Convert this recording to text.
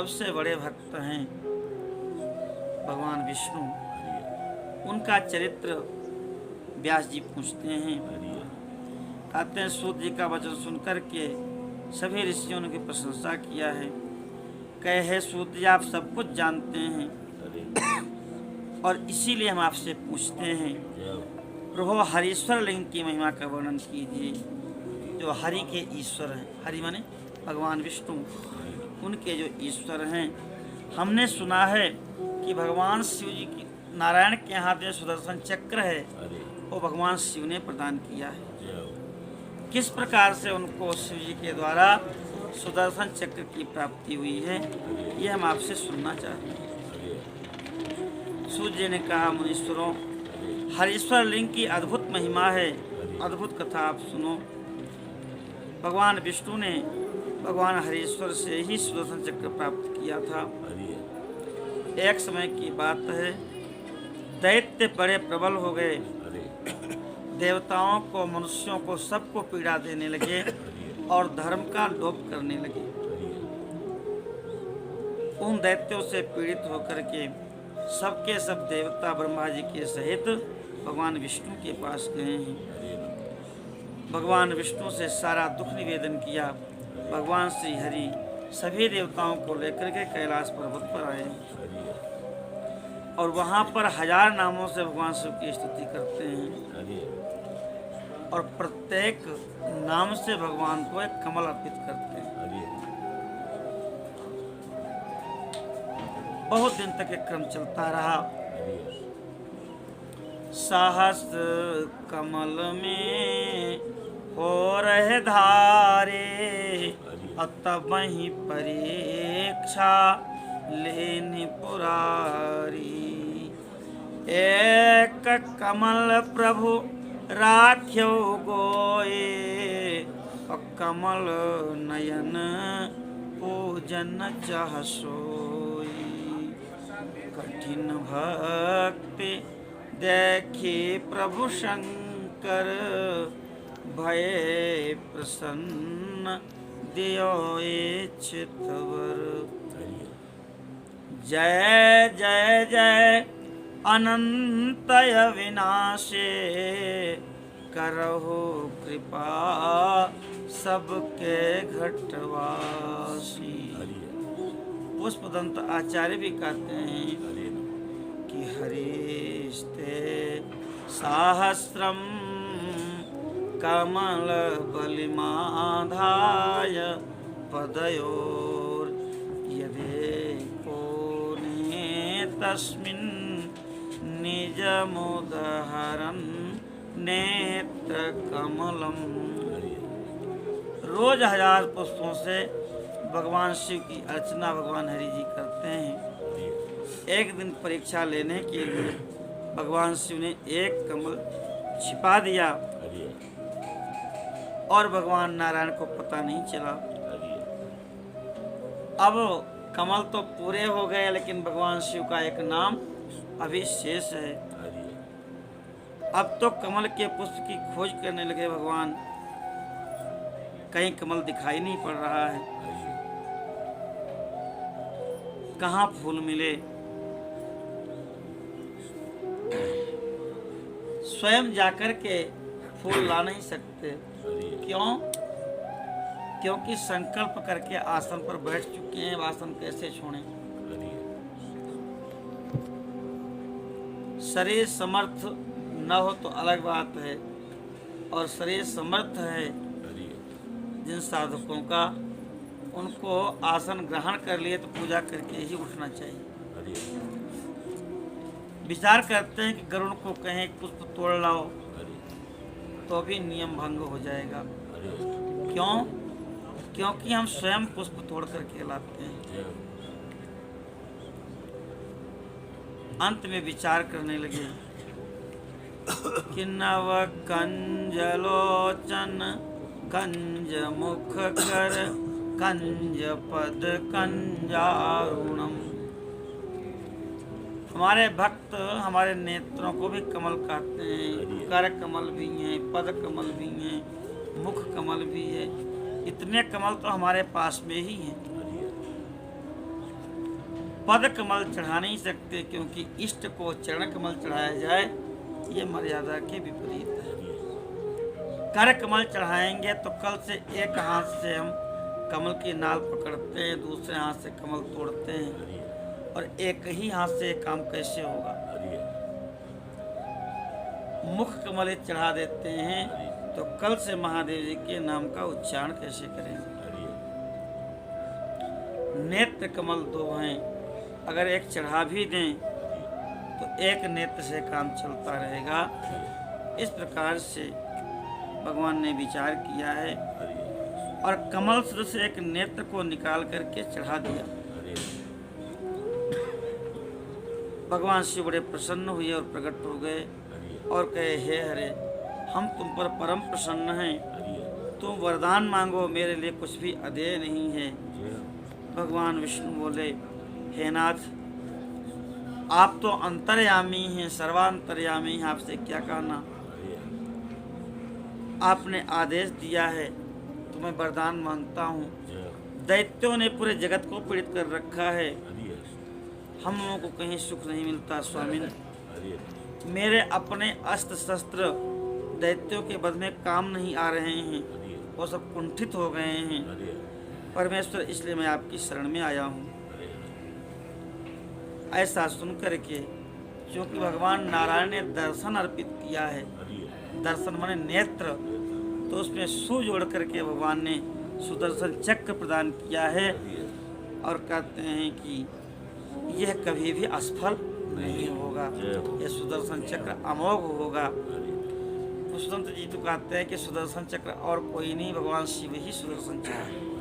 सबसे बड़े भक्त हैं भगवान विष्णु। उनका चरित्र व्यास जी पूछते हैं, कहते हैं सूत जी का वचन सुनकर के सभी ऋषियों ने उनकी प्रशंसा किया है। कहे सूत जी आप सब कुछ जानते हैं और इसीलिए हम आपसे पूछते हैं, प्रभु हरीश्वर लिंग की महिमा का वर्णन कीजिए, जो हरि के ईश्वर हैं। हरि माने भगवान विष्णु, उनके जो ईश्वर हैं। हमने सुना है कि भगवान शिव जी की नारायण के हाथ में सुदर्शन चक्र है, वो भगवान शिव ने प्रदान किया है। किस प्रकार से उनको शिव जी के द्वारा सुदर्शन चक्र की प्राप्ति हुई है, ये हम आपसे सुनना चाहते हैं। सूर्य जी ने कहा, मुनीश्वरों, हरीश्वर लिंग की अद्भुत महिमा है, अद्भुत कथा आप सुनो। भगवान विष्णु ने भगवान हरीश्वर से ही सुदर्शन चक्र प्राप्त किया था। एक समय की बात है, दैत्य बड़े प्रबल हो गए, देवताओं को, मनुष्यों को, सबको पीड़ा देने लगे और धर्म का लोप करने लगे। उन दैत्यों से पीड़ित होकर के सबके सब देवता ब्रह्मा जी के सहित भगवान विष्णु के पास गए हैं। भगवान विष्णु से सारा दुख निवेदन किया। भगवान श्री हरि सभी देवताओं को लेकर के कैलाश पर्वत पर आए और वहाँ पर 1000 नामों से भगवान शिव की स्तुति करते हैं और प्रत्येक नाम से भगवान को एक कमल अर्पित करते हैं। बहुत दिन तक एक क्रम चलता रहा। सहस्त्र कमल में हो रहे धारे, तब वहीं परीक्षा लेनी पुरारी। एक कमल प्रभु राख्यो गोए, कमल नयन पूजन चाह सोई। कठिन भक्ति देखी प्रभु शंकर, भये प्रसन्न दियो इच्छित वर। जय जय जय अनंत अविनाशी, करहु कृपा सबके घटवासी। पुष्पदंत आचार्य भी कहते हैं कि हरिस्ते सहस्रम कमल बलिमाधाय पदयोर, यदि कोने तस्मिन् निजमुदहरन् नेत्र कमलम। रोज 1000 पुष्पों से भगवान शिव की अर्चना भगवान हरि जी करते हैं। एक दिन परीक्षा लेने के लिए भगवान शिव ने एक कमल छिपा दिया और भगवान नारायण को पता नहीं चला। अब कमल तो पूरे हो गए, लेकिन भगवान शिव का एक नाम अभी शेष है। अब तो कमल के पुष्प की खोज करने लगे भगवान, कहीं कमल दिखाई नहीं पड़ रहा है, कहाँ फूल मिले। स्वयं जाकर के फूल ला नहीं सकते। क्यों? क्योंकि संकल्प करके आसन पर बैठ चुके हैं, आसन कैसे छोड़ें। शरीर समर्थ न हो तो अलग बात है, और शरीर समर्थ है जिन साधकों का, उनको आसन ग्रहण कर लिए तो पूजा करके ही उठना चाहिए। विचार करते हैं कि गरुड़ को कहें पुष्प तोड़ लाओ तो भी नियम भंग हो जाएगा। क्यों? क्योंकि हम स्वयं पुष्प तोड़ करके लाते हैं। अंत में विचार करने लगे कि नव कंजलोचन कंज मुख कर कंज पद कंजारुणम। हमारे भक्त हमारे नेत्रों को भी कमल कहते हैं, कर कमल भी हैं, पद कमल भी हैं, मुख कमल भी है। इतने कमल तो हमारे पास में ही हैं। पद कमल चढ़ा नहीं सकते, क्योंकि इष्ट को चरण कमल चढ़ाया जाए ये मर्यादा के विपरीत है। कर कमल चढ़ाएंगे तो कल से एक हाथ से हम कमल की नाल पकड़ते हैं, दूसरे हाथ से कमल तोड़ते हैं, और एक ही हाथ से ये काम कैसे होगा। मुख कमल चढ़ा देते हैं तो कल से महादेव जी के नाम का उच्चारण कैसे करेंगे। नेत्र कमल दो हैं, अगर एक चढ़ा भी दें तो एक नेत्र से काम चलता रहेगा। इस प्रकार से भगवान ने विचार किया है और कमल सदृश एक नेत्र को निकाल करके चढ़ा दिया। भगवान शिव बड़े प्रसन्न हुए और प्रकट हो गए और कहे, हे हरे, हम तुम पर परम प्रसन्न हैं, तुम वरदान मांगो, मेरे लिए कुछ भी अदेय नहीं है। भगवान विष्णु बोले, हे नाथ, आप तो अंतर्यामी हैं, सर्वांतर्यामी हैं, आपसे क्या कहना। आपने आदेश दिया है तो मैं वरदान मांगता हूँ। दैत्यों ने पूरे जगत को पीड़ित कर रखा है, हम लोगों को कहीं सुख नहीं मिलता। स्वामी, मेरे अपने अस्त्र शस्त्र दैत्यों के वध में काम नहीं आ रहे हैं, वो सब कुंठित हो गए हैं। परमेश्वर, इसलिए मैं आपकी शरण में आया हूँ। ऐसा सुन करके, क्योंकि भगवान नारायण ने दर्शन अर्पित किया है, दर्शन माने नेत्र, तो उसमें सु जोड़ करके भगवान ने सुदर्शन चक्र प्रदान किया है और कहते हैं कि यह कभी भी असफल नहीं होगा, यह सुदर्शन चक्र अमोघ होगा। पुष्पवंत जी तो कहते हैं कि सुदर्शन चक्र और कोई नहीं, भगवान शिव ही सुदर्शन चक्र।